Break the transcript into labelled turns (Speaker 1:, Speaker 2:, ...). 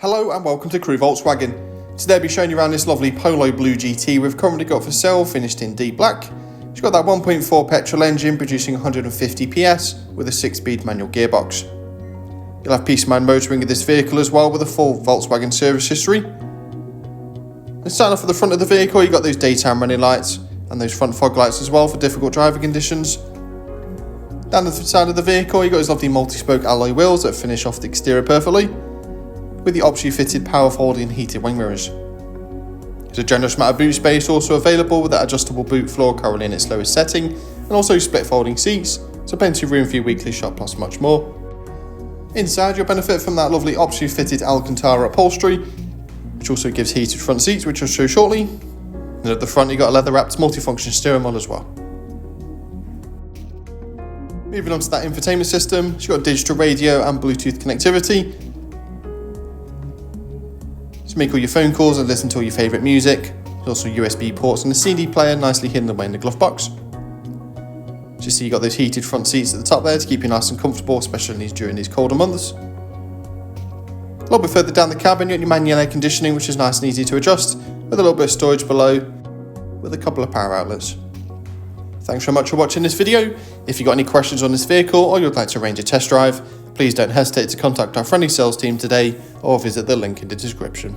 Speaker 1: Hello and welcome to Crewe Volkswagen. Today I'll be showing you around this lovely Polo BlueGT we've currently got for sale, finished in deep black. It's got that 1.4 petrol engine producing 150 PS with a 6-speed manual gearbox. You'll have peace of mind motoring in this vehicle as well with a full Volkswagen service history. And starting off at the front of the vehicle, you've got those daytime running lights and those front fog lights as well for difficult driving conditions. Down the side of the vehicle, you've got those lovely multi-spoke alloy wheels that finish off the exterior perfectly, with the optionally fitted power folding heated wing mirrors. There's a generous amount of boot space also available with that adjustable boot floor currently in its lowest setting, and also split folding seats, so plenty of room for your weekly shop plus much more. Inside you'll benefit from that lovely optionally fitted Alcantara upholstery, which also gives heated front seats, which I'll show shortly. And at the front you've got a leather wrapped multifunction steering wheel as well. Moving on to that infotainment system, you've got digital radio and Bluetooth connectivity. Make all your phone calls and listen to all your favourite music. There's also USB ports and a CD player nicely hidden away in the glove box. Just so you got those heated front seats at the top there to keep you nice and comfortable, especially during these colder months. A little bit further down the cabin, you got your manual air conditioning, which is nice and easy to adjust, with a little bit of storage below, with a couple of power outlets. Thanks very much for watching this video. If you've got any questions on this vehicle or you'd like to arrange a test drive, please don't hesitate to contact our friendly sales team today or visit the link in the description.